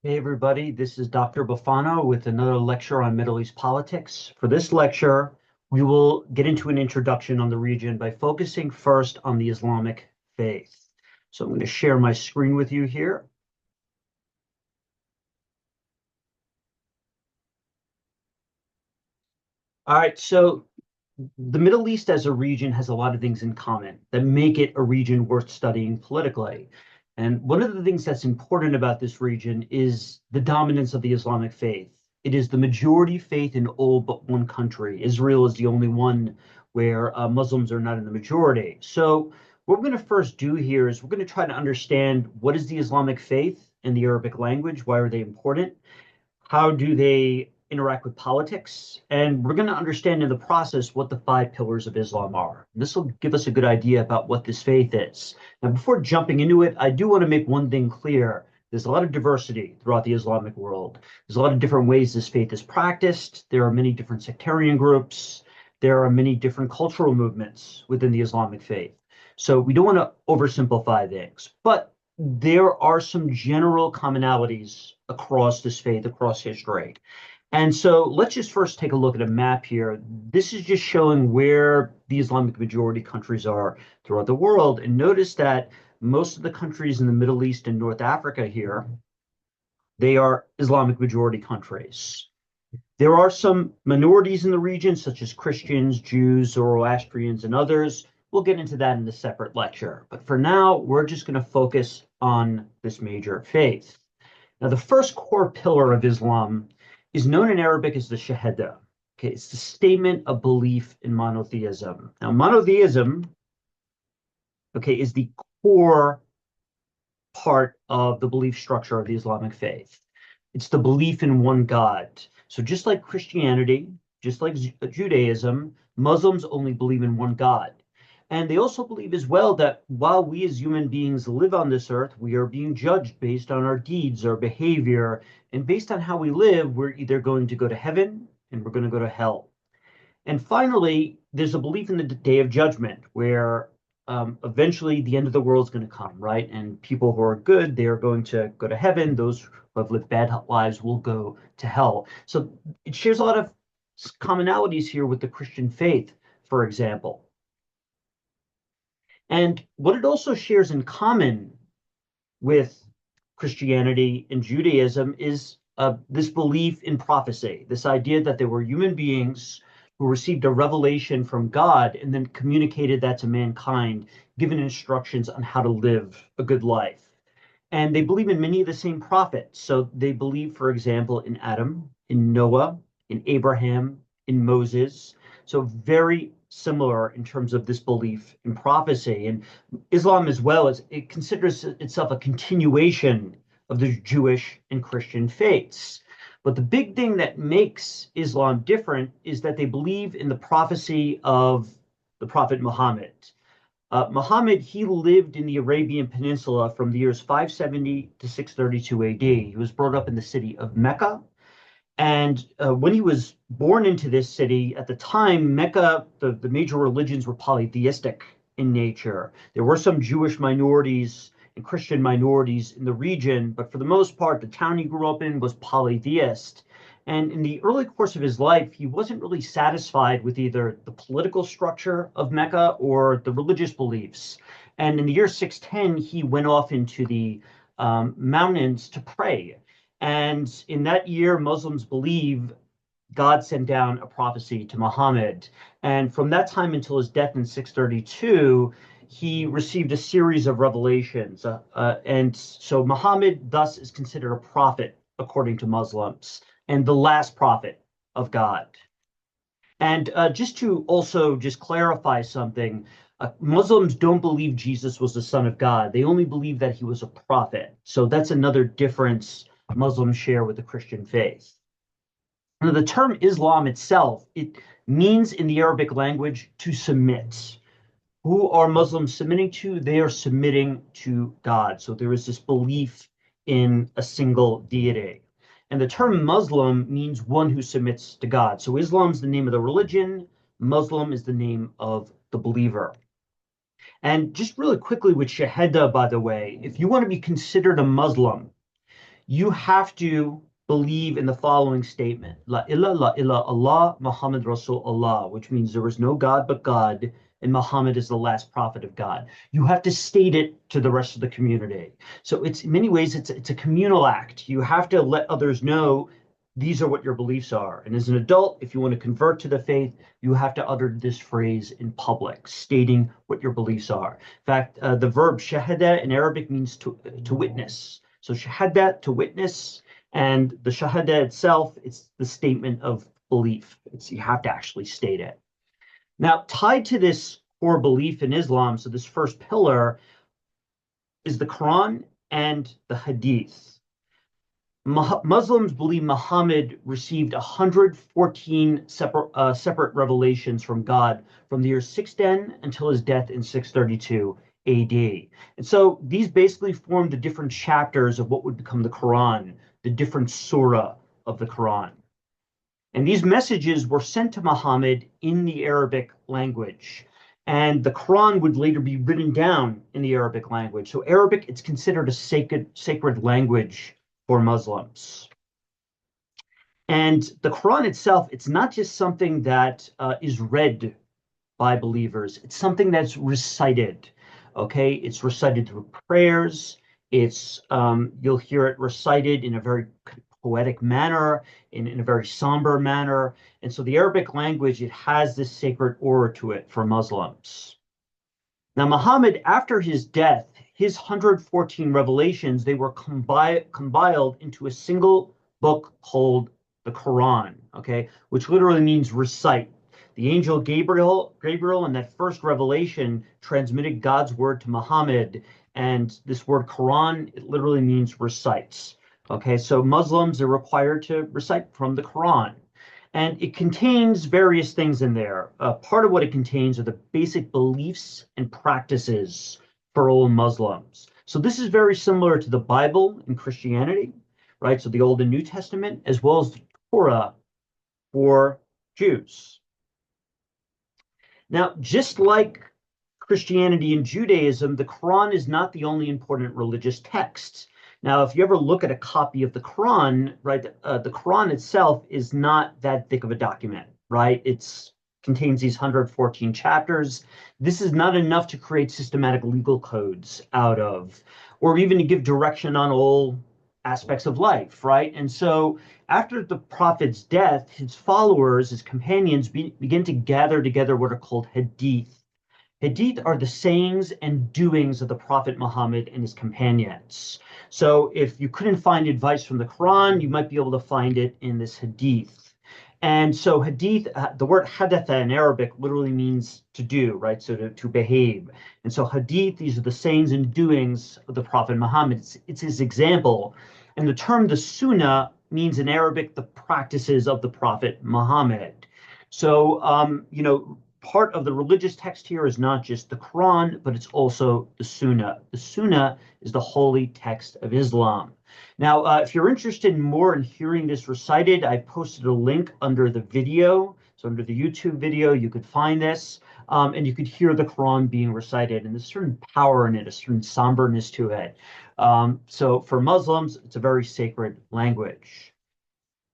Hey everybody, this is Dr. Bufano with another lecture on Middle East politics. For this lecture, we will get into an introduction on the region by focusing first on the Islamic faith. So I'm going to share my screen with you here. All right, so the Middle East as a region has a lot of things in common that make it a region worth studying politically. And one of the things that's important about this region is the dominance of the Islamic faith. It is the majority faith in all but one country. Israel is the only one where Muslims are not in the majority. So what we're going to first do here is we're going to try to understand what is the Islamic faith in the Arabic language, why are they important? How do they interact with politics? And we're going to understand in the process what the five pillars of Islam are. This will give us a good idea about what this faith is. Now, before jumping into it, I do want to make one thing clear. There's a lot of diversity throughout the Islamic world. There's a lot of different ways this faith is practiced. There are many different sectarian groups. There are many different cultural movements within the Islamic faith. So we don't want to oversimplify things, but there are some general commonalities across this faith, across history. And so let's just first take a look at a map here. This is just showing where the Islamic majority countries are throughout the world. And notice that most of the countries in the Middle East and North Africa here, they are Islamic majority countries. There are some minorities in the region, such as Christians, Jews, Zoroastrians, and others. We'll get into that in a separate lecture. But for now, we're just going to focus on this major faith. Now, the first core pillar of Islam is known in Arabic as the Shahada. Okay, it's the statement of belief in monotheism. Now, monotheism, okay, is the core part of the belief structure of the Islamic faith. It's the belief in one God. So just like Christianity, just like Judaism, Muslims only believe in one God. And they also believe as well that while we as human beings live on this earth, we are being judged based on our deeds, our behavior, and based on how we live, we're either going to go to heaven and we're going to go to hell. And finally, there's a belief in the day of judgment where eventually the end of the world is going to come, right? And people who are good, they are going to go to heaven. Those who have lived bad lives will go to hell. So it shares a lot of commonalities here with the Christian faith, for example. And what it also shares in common with Christianity and Judaism is this belief in prophecy, this idea that there were human beings who received a revelation from God and then communicated that to mankind, given instructions on how to live a good life. And they believe in many of the same prophets. So they believe, for example, in Adam, in Noah, in Abraham, in Moses. So very similar in terms of this belief in prophecy. And Islam as well as it considers itself a continuation of the Jewish and Christian faiths. But the big thing that makes Islam different is that they believe in the prophecy of the Prophet Muhammad. Muhammad, he lived in the Arabian Peninsula from the years 570 to 632 AD. He was brought up in the city of Mecca. And when he was born into this city, at the time, Mecca, the major religions were polytheistic in nature. There were some Jewish minorities and Christian minorities in the region, but for the most part, the town he grew up in was polytheist. And in the early course of his life, he wasn't really satisfied with either the political structure of Mecca or the religious beliefs. And in the year 610, he went off into the mountains to pray. And in that year, Muslims believe God sent down a prophecy to Muhammad. And from that time until his death in 632, he received a series of revelations. And so Muhammad thus is considered a prophet according to Muslims and the last prophet of God. And just to also just clarify something, Muslims don't believe Jesus was the son of God. They only believe that he was a prophet. So that's another difference Muslims share with the Christian faith. Now, the term Islam itself, it means in the Arabic language to submit. Who are Muslims submitting to? They are submitting to God. So there is this belief in a single deity. And the term Muslim means one who submits to God. So Islam is the name of the religion. Muslim is the name of the believer. And just really quickly with Shahada, by the way, if you want to be considered a Muslim, you have to believe in the following statement: La ilaha Allah, Muhammad Rasul Allah, which means there is no God but God, and Muhammad is the last prophet of God. You have to state it to the rest of the community. So it's in many ways it's a communal act. You have to let others know these are what your beliefs are. And as an adult, if you want to convert to the faith, you have to utter this phrase in public, stating what your beliefs are. In fact, the verb shahada in Arabic means to witness. So shahada, to witness, and the shahada itself, it's the statement of belief. You have to actually state it. Now, tied to this core belief in Islam, so this first pillar is the Quran and the Hadith. Muslims believe Muhammad received 114 separate revelations from God from the year 610 until his death in 632 AD. And so these basically form the different chapters of what would become the Quran, the different surah of the Quran. And these messages were sent to Muhammad in the Arabic language. And the Quran would later be written down in the Arabic language. So Arabic, it's considered a sacred language for Muslims. And the Quran itself, it's not just something that is read by believers, it's something that's recited. Okay, it's recited through prayers. It's you'll hear it recited in a very poetic manner, in a very somber manner. And so the Arabic language, it has this sacred aura to it for Muslims. Now, Muhammad, after his death, his 114 revelations, they were compiled into a single book called the Quran, okay, which literally means recite. The angel Gabriel in that first revelation transmitted God's word to Muhammad, and this word Quran, it literally means recites. Okay, so Muslims are required to recite from the Quran. And it contains various things in there. Part of what it contains are the basic beliefs and practices for all Muslims. So this is very similar to the Bible in Christianity, right? So the Old and New Testament, as well as the Torah for Jews. Now, just like Christianity and Judaism, the Quran is not the only important religious text. Now, if you ever look at a copy of the Quran, right, the Quran itself is not that thick of a document, right? It contains these 114 chapters. This is not enough to create systematic legal codes out of, or even to give direction on all aspects of life, right? And so after the prophet's death, his followers, his companions, begin to gather together what are called hadith. Hadith are the sayings and doings of the Prophet Muhammad and his companions. So if you couldn't find advice from the Quran, you might be able to find it in this hadith. And so hadith, the word hadatha in Arabic literally means to do, right? So to behave. And so hadith, these are the sayings and doings of the Prophet Muhammad. It's his example. And the term the sunnah means in Arabic the practices of the Prophet Muhammad. So, part of the religious text here is not just the Quran, but it's also the Sunnah. The Sunnah is the holy text of Islam. Now, if you're interested more in hearing this recited, I posted a link under the video. So under the YouTube video, you could find this, and you could hear the Quran being recited. And there's a certain power in it, a certain somberness to it. So for Muslims, it's a very sacred language.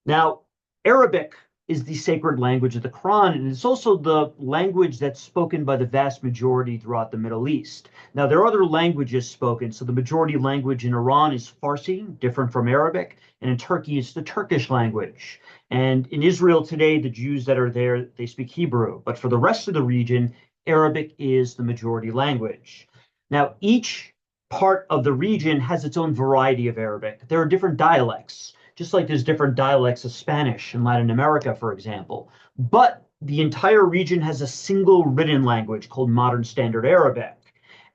Now, Arabic is the sacred language of the Quran, and it's also the language that's spoken by the vast majority throughout the Middle East. Now, there are other languages spoken, so the majority language in Iran is Farsi, different from Arabic, and in Turkey, it's the Turkish language. And in Israel today, the Jews that are there, they speak Hebrew, but for the rest of the region, Arabic is the majority language. Now, each part of the region has its own variety of Arabic. There are different dialects, just like there's different dialects of Spanish in Latin America, for example. But the entire region has a single written language called Modern Standard Arabic.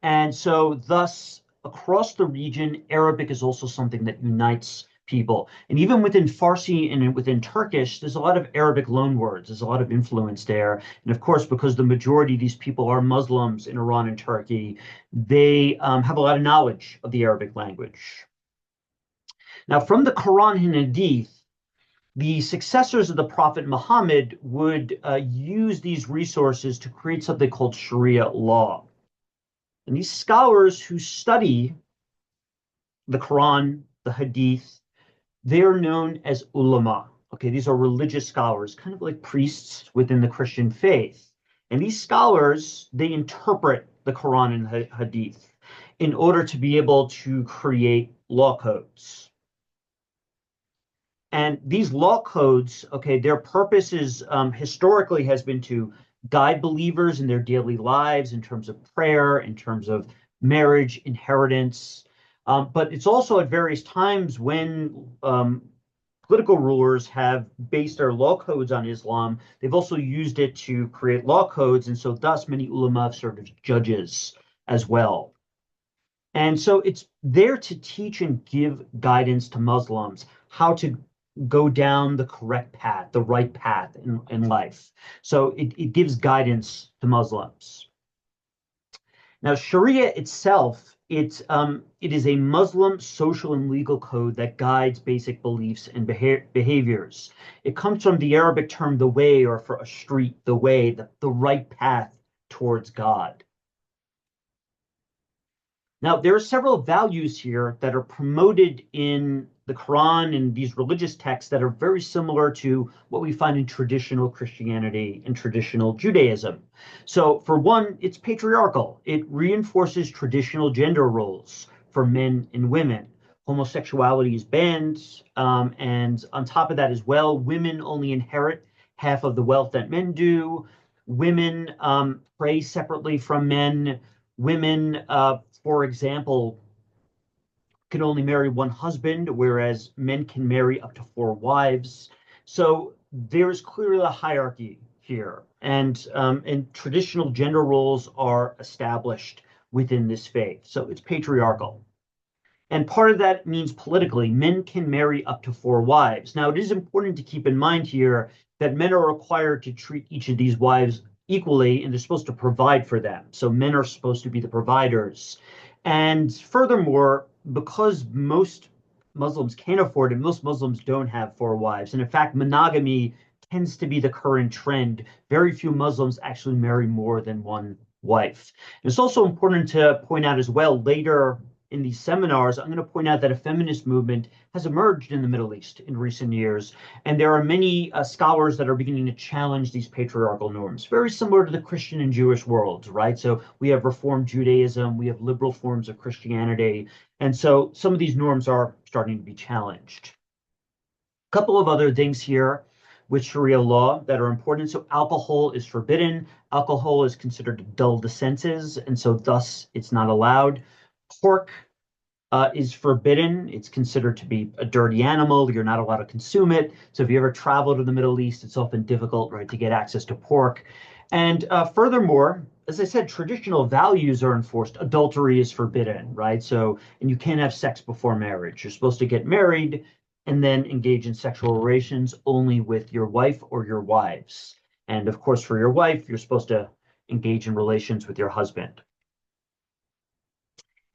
And so thus, across the region, Arabic is also something that unites people. And even within Farsi and within Turkish, there's a lot of Arabic loanwords. There's a lot of influence there. And of course, because the majority of these people are Muslims in Iran and Turkey, they have a lot of knowledge of the Arabic language. Now, from the Quran and Hadith, the successors of the Prophet Muhammad would use these resources to create something called Sharia law. And these scholars who study the Quran, the Hadith, They're known as ulama. Okay, these are religious scholars, kind of like priests within the Christian faith. And these scholars, they interpret the Quran and Hadith in order to be able to create law codes. And these law codes, okay, their purpose is historically has been to guide believers in their daily lives in terms of prayer, in terms of marriage, inheritance. But it's also at various times when political rulers have based their law codes on Islam, they've also used it to create law codes. And so thus many ulama have served as judges as well. And so it's there to teach and give guidance to Muslims how to go down the correct path, the right path in life. So it gives guidance to Muslims. Now, Sharia itself, it is a Muslim social and legal code that guides basic beliefs and behaviors. It comes from the Arabic term the way, or for a street, the way, the right path towards God. Now, there are several values here that are promoted in the Quran and these religious texts that are very similar to what we find in traditional Christianity and traditional Judaism. So, for one, it's patriarchal. It reinforces traditional gender roles for men and women. Homosexuality is banned. And on top of that, as well, women only inherit half of the wealth that men do. Women pray separately from men. Women, for example, can only marry one husband, whereas men can marry up to four wives. So there is clearly a hierarchy here, and traditional gender roles are established within this faith. So it's patriarchal. And part of that means politically, men can marry up to four wives. Now, it is important to keep in mind here that men are required to treat each of these wives equally, and they're supposed to provide for them. So men are supposed to be the providers. And furthermore, because most Muslims can't afford it, most Muslims don't have four wives. And in fact, monogamy tends to be the current trend. Very few Muslims actually marry more than one wife. And it's also important to point out as well later in these seminars, I'm going to point out that a feminist movement has emerged in the Middle East in recent years, and there are many scholars that are beginning to challenge these patriarchal norms, very similar to the Christian and Jewish worlds, right? So we have Reform Judaism, we have liberal forms of Christianity, and so some of these norms are starting to be challenged. A couple of other things here with Sharia law that are important. So alcohol is forbidden. Alcohol is considered to dull the senses, and so thus it's not allowed. Pork is forbidden. It's considered to be a dirty animal. You're not allowed to consume it. So if you ever travel to the Middle East, it's often difficult, right, to get access to pork. And furthermore, as I said, traditional values are enforced. Adultery is forbidden, right? So, and you can't have sex before marriage. You're supposed to get married and then engage in sexual relations only with your wife or your wives. And of course, for your wife, you're supposed to engage in relations with your husband.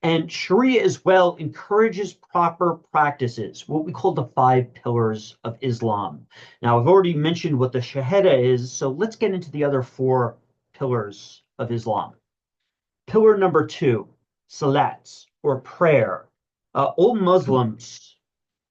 And Sharia as well encourages proper practices, what we call the five pillars of Islam. Now, I've already mentioned what the Shahada is, so let's get into the other four pillars of Islam. Pillar number two, Salat, or prayer. All Muslims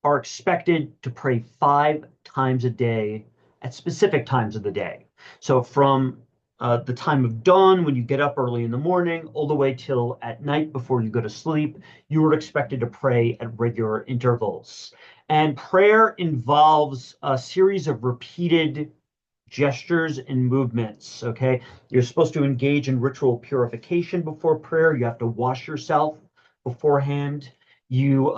are expected to pray 5 times a day at specific times of the day. So from the time of dawn, when you get up early in the morning, all the way till at night before you go to sleep, you are expected to pray at regular intervals. And prayer involves a series of repeated gestures and movements. Okay. You're supposed to engage in ritual purification before prayer. You have to wash yourself beforehand. You,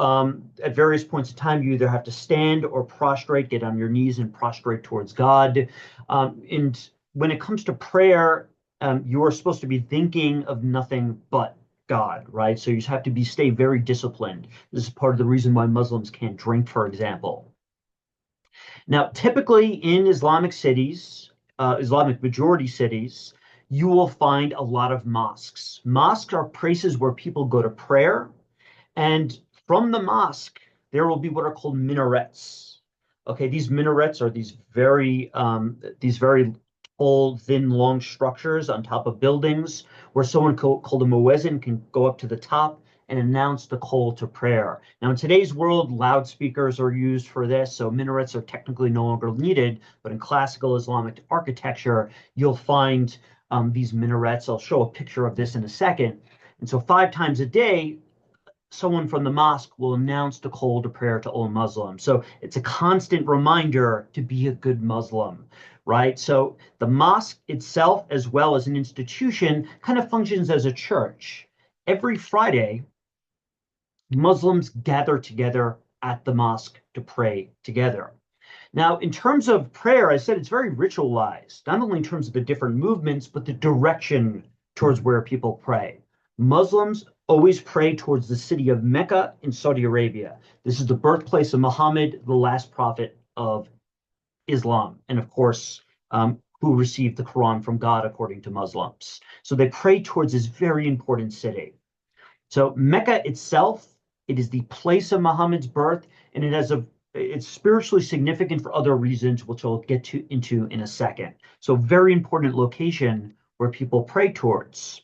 at various points in time, you either have to stand or prostrate, get on your knees and prostrate towards God. And when it comes to prayer, you are supposed to be thinking of nothing but God, right? So you have to stay very disciplined. This is part of the reason why Muslims can't drink, for example. Now, typically in Islamic cities, Islamic majority cities, you will find a lot of mosques. Mosques are places where people go to prayer, and from the mosque, there will be what are called minarets. Okay, these minarets are these very tall, thin, long structures on top of buildings where someone called a muezzin can go up to the top and announce the call to prayer. Now, in today's world, loudspeakers are used for this, so minarets are technically no longer needed, but in classical Islamic architecture, you'll find these minarets. I'll show a picture of this in a second. And so 5 times a day, someone from the mosque will announce the call to prayer to all Muslims. So it's a constant reminder to be a good Muslim, right? So the mosque itself, as well as an institution, kind of functions as a church. Every Friday, Muslims gather together at the mosque to pray together. Now, in terms of prayer, I said it's very ritualized, not only in terms of the different movements, but the direction towards where people pray. Muslims always pray towards the city of Mecca in Saudi Arabia. This is the birthplace of Muhammad, the last prophet of Islam, and of course, who received the Quran from God according to Muslims. So they pray towards this very important city. So Mecca itself, it is the place of Muhammad's birth, and it's spiritually significant for other reasons, which I'll get into in a second. So very important location where people pray towards.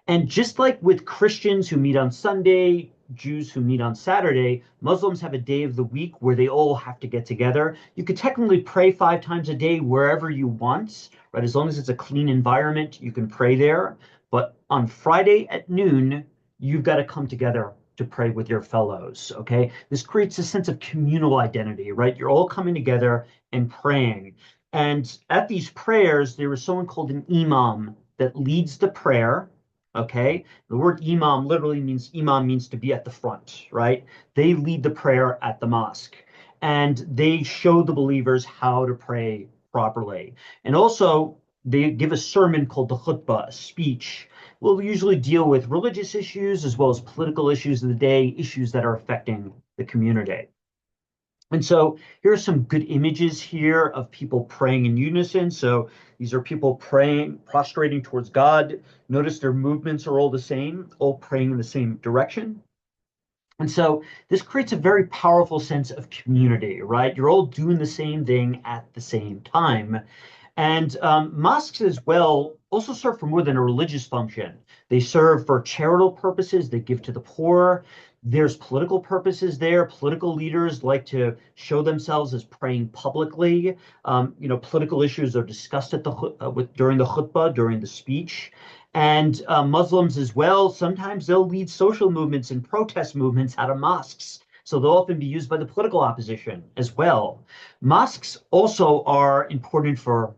And just like with Christians who meet on Sunday, Jews who meet on Saturday, Muslims have a day of the week where they all have to get together. You could technically pray 5 times a day wherever you want, right? As long as it's a clean environment, you can pray there. But on Friday at noon, you've got to come together to pray with your fellows, okay? This creates a sense of communal identity, right? You're all coming together and praying. And at these prayers, there is someone called an imam that leads the prayer, okay? The word imam literally means, imam means to be at the front, right? They lead the prayer at the mosque, and they show the believers how to pray properly. And also, they give a sermon called the khutbah, a speech. We'll usually deal with religious issues as well as political issues of the day, issues that are affecting the community. And so here are some good images here of people praying in unison. So these are people praying, prostrating towards God. Notice their movements are all the same, all praying in the same direction. And so this creates a very powerful sense of community, right? You're all doing the same thing at the same time. And mosques as well also serve for more than a religious function. They serve for charitable purposes. They give to the poor. There's political purposes there. Political leaders like to show themselves as praying publicly. Political issues are discussed at during the khutbah, during the speech. And Muslims as well, sometimes they'll lead social movements and protest movements out of mosques. So they'll often be used by the political opposition as well. Mosques also are important for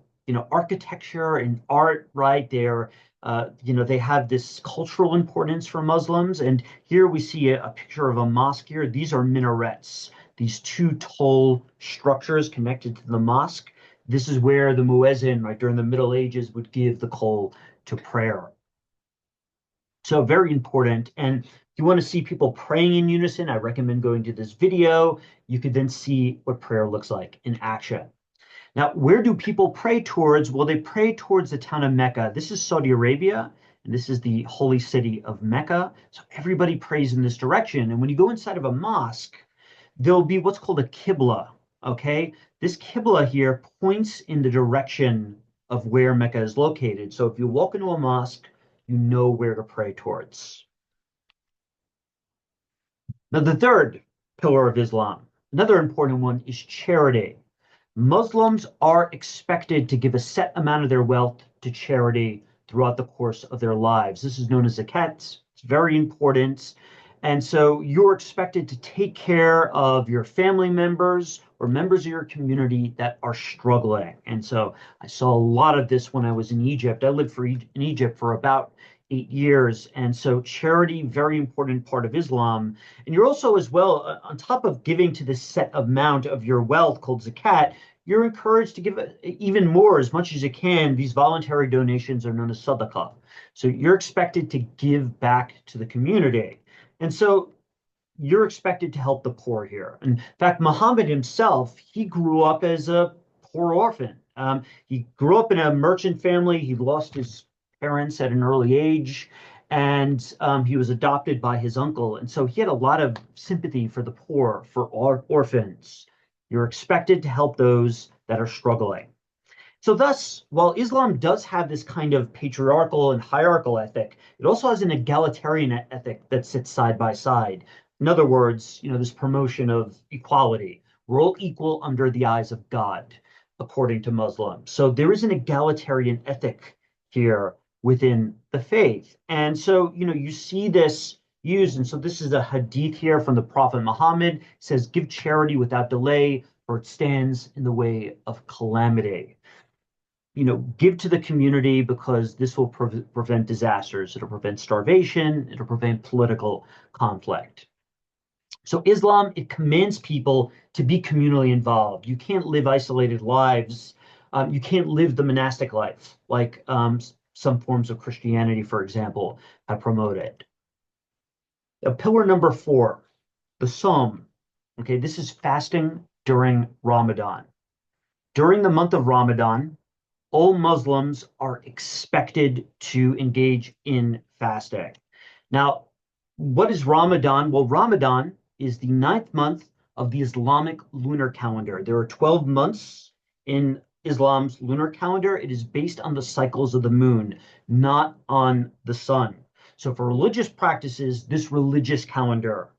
architecture and art, right? They have this cultural importance for Muslims. And here we see a picture of a mosque here. These are minarets, these 2 tall structures connected to the mosque. This is where the muezzin, right, during the Middle Ages would give the call to prayer. So very important. And if you want to see people praying in unison, I recommend going to this video. You could then see what prayer looks like in action. Now, where do people pray towards? Well, they pray towards the town of Mecca. This is Saudi Arabia, and this is the holy city of Mecca. So everybody prays in this direction. And when you go inside of a mosque, there'll be what's called a qibla, okay? This qibla here points in the direction of where Mecca is located. So if you walk into a mosque, you know where to pray towards. Now, the third pillar of Islam, another important one, is charity. Muslims are expected to give a set amount of their wealth to charity throughout the course of their lives. This is known as zakat. It's very important. And so you're expected to take care of your family members or members of your community that are struggling. And so I saw a lot of this when I was in Egypt. I lived in Egypt for about 8 years. And so charity, very important part of Islam. And you're also as well, on top of giving to this set amount of your wealth called zakat, you're encouraged to give even more, as much as you can. These voluntary donations are known as sadaqah. So you're expected to give back to the community. And so you're expected to help the poor here. In fact, Muhammad himself, he grew up as a poor orphan. He grew up in a merchant family. He lost his parents at an early age, and he was adopted by his uncle. And so he had a lot of sympathy for the poor, for orphans. You're expected to help those that are struggling. So thus, while Islam does have this kind of patriarchal and hierarchical ethic, it also has an egalitarian ethic that sits side by side. In other words, this promotion of equality. We're all equal under the eyes of God, according to Muslims. So there is an egalitarian ethic here within the faith. And so, you see this used. And so this is a hadith here from the Prophet Muhammad. It says, give charity without delay, for it stands in the way of calamity. Give to the community because this will prevent disasters. It'll prevent starvation. It'll prevent political conflict. So Islam, it commands people to be communally involved. You can't live isolated lives. You can't live the monastic life like some forms of Christianity, for example, have promoted. Pillar number 4, the Sawm. Okay, this is fasting during Ramadan. During the month of Ramadan, all Muslims are expected to engage in fasting. Now, what is Ramadan? Well, Ramadan is the 9th month of the Islamic lunar calendar. There are 12 months in Islam's lunar calendar. It is based on the cycles of the moon, not on the sun. So for religious practices, this religious calendar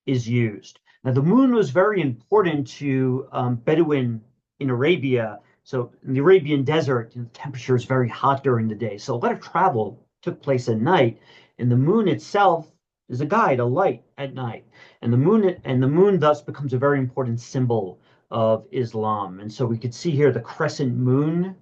is used. Now, the moon was very important to Bedouin in Arabia. So in the Arabian desert, the temperature is very hot during the day. So a lot of travel took place at night. And the moon itself is a guide, a light at night. And the moon thus becomes a very important symbol of Islam. And so we could see here the crescent moon,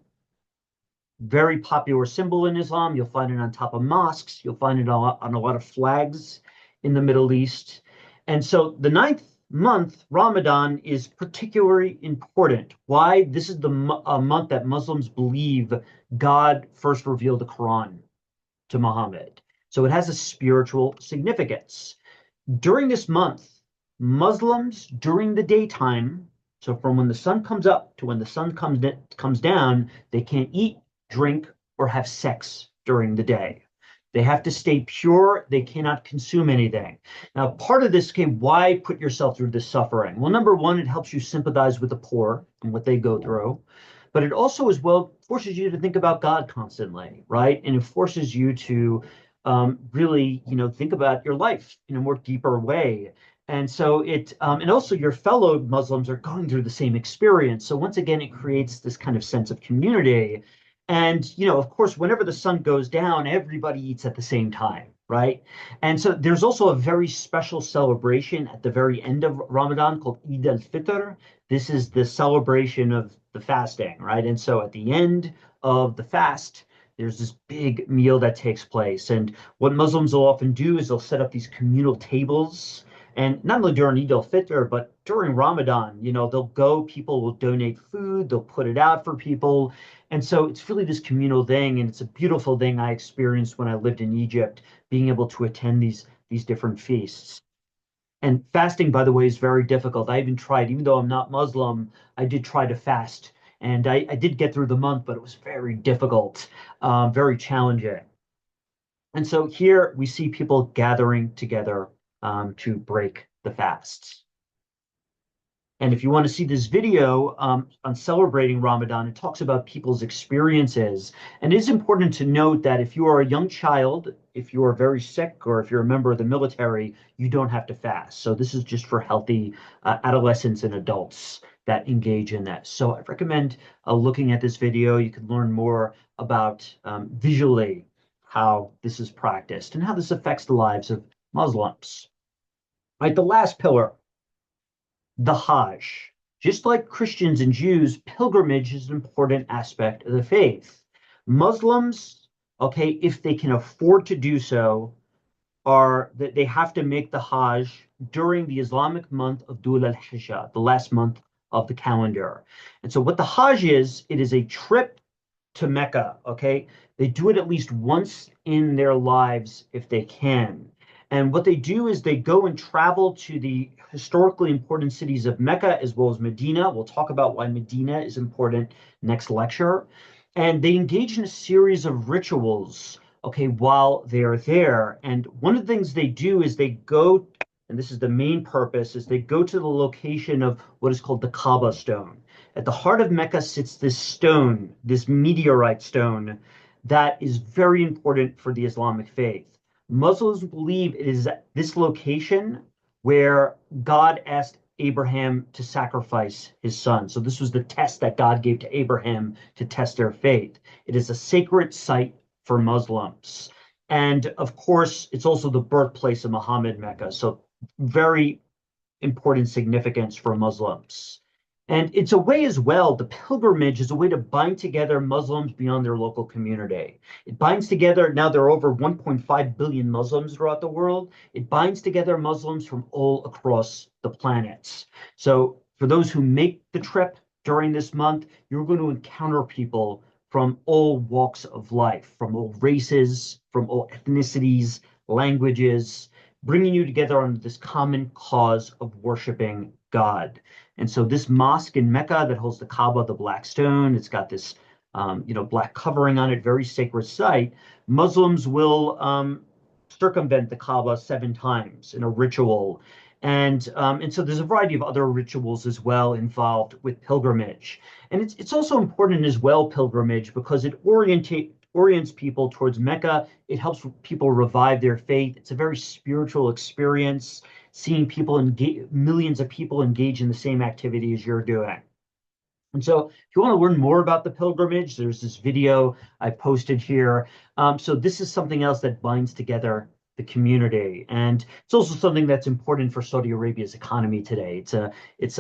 very popular symbol in Islam. You'll find it on top of mosques. You'll find it on a lot of flags in the Middle East. And so the 9th month, Ramadan, is particularly important. Why? This is the month that Muslims believe God first revealed the Quran to Muhammad. So it has a spiritual significance. During this month, Muslims, during the daytime, so from when the sun comes up to when the sun comes down, they can't eat, drink, or have sex during the day. They have to stay pure. They cannot consume anything. Now, part of this came, why put yourself through this suffering? Well, number one, it helps you sympathize with the poor and what they go through. But it also, as well, forces you to think about God constantly, right? And it forces you to really, think about your life in a more deeper way. And so and also your fellow Muslims are going through the same experience. So once again, it creates this kind of sense of community. And, of course, whenever the sun goes down, everybody eats at the same time, right? And so there's also a very special celebration at the very end of Ramadan called Eid al-Fitr. This is the celebration of the fasting, right? And so at the end of the fast, there's this big meal that takes place. And what Muslims will often do is they'll set up these communal tables. And not only during Eid al-Fitr, but during Ramadan, people will donate food, they'll put it out for people. And so it's really this communal thing, and it's a beautiful thing I experienced when I lived in Egypt, being able to attend these different feasts. And fasting, by the way, is very difficult. I even tried, even though I'm not Muslim, I did try to fast. And I did get through the month, but it was very difficult, very challenging. And so here we see people gathering together to break the fasts. And if you want to see this video on celebrating Ramadan, it talks about people's experiences. And it is important to note that if you are a young child, if you are very sick, or if you're a member of the military, you don't have to fast. So this is just for healthy adolescents and adults that engage in that. So I recommend looking at this video. You can learn more about visually how this is practiced and how this affects the lives of Muslims. Right, the last pillar, the Hajj. Just like Christians and Jews, pilgrimage is an important aspect of the faith. Muslims, okay, if they can afford to do so, are that they have to make the Hajj during the Islamic month of Dhul al-Hijjah, the last month of the calendar. And so what the Hajj is, it is a trip to Mecca, okay? They do it at least once in their lives if they can. And what they do is they go and travel to the historically important cities of Mecca as well as Medina. We'll talk about why Medina is important next lecture. And they engage in a series of rituals, okay, while they're there. And one of the things they do is they go and this is the main purpose, is they go to the location of what is called the Kaaba stone. At the heart of Mecca sits this stone, this meteorite stone, that is very important for the Islamic faith. Muslims believe it is at this location where God asked Abraham to sacrifice his son. So this was the test that God gave to Abraham to test their faith. It is a sacred site for Muslims. And of course, it's also the birthplace of Muhammad, Mecca. So very important significance for Muslims. And it's a way as well, the pilgrimage is a way to bind together Muslims beyond their local community. It binds together, now there are over 1.5 billion Muslims throughout the world. It binds together Muslims from all across the planet. So for those who make the trip during this month, you're going to encounter people from all walks of life, from all races, from all ethnicities, languages, bringing you together under this common cause of worshiping God. And so this mosque in Mecca that holds the Kaaba, the black stone, it's got this black covering on it, very sacred site. Muslims will circumvent the Kaaba 7 times in a ritual. And so there's a variety of other rituals as well involved with pilgrimage. And it's also important as well, pilgrimage, because it orients people towards Mecca. It helps people revive their faith. It's a very spiritual experience, seeing people engage, millions of people engage in the same activity as you're doing. And so if you want to learn more about the pilgrimage, there's this video I posted here. So this is something else that binds together the community. And it's also something that's important for Saudi Arabia's economy today. It's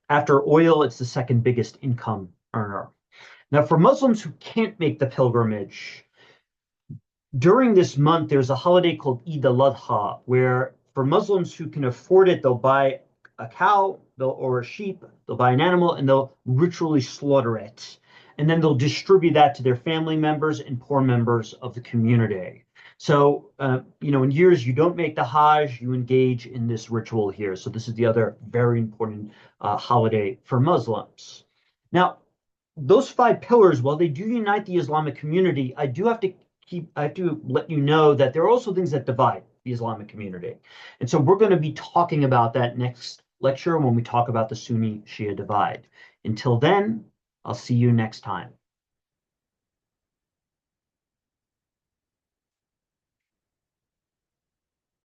after oil, it's the second biggest income earner. Now, for Muslims who can't make the pilgrimage, during this month, there's a holiday called Eid al-Adha, where for Muslims who can afford it, they'll buy a cow or a sheep, they'll buy an animal, and they'll ritually slaughter it. And then they'll distribute that to their family members and poor members of the community. So, in years you don't make the Hajj, you engage in this ritual here. So this is the other very important holiday for Muslims. Now, those 5 pillars, while they do unite the Islamic community, I have to let you know that there are also things that divide the Islamic community. And so we're going to be talking about that next lecture when we talk about the Sunni Shia divide. Until then, I'll see you next time.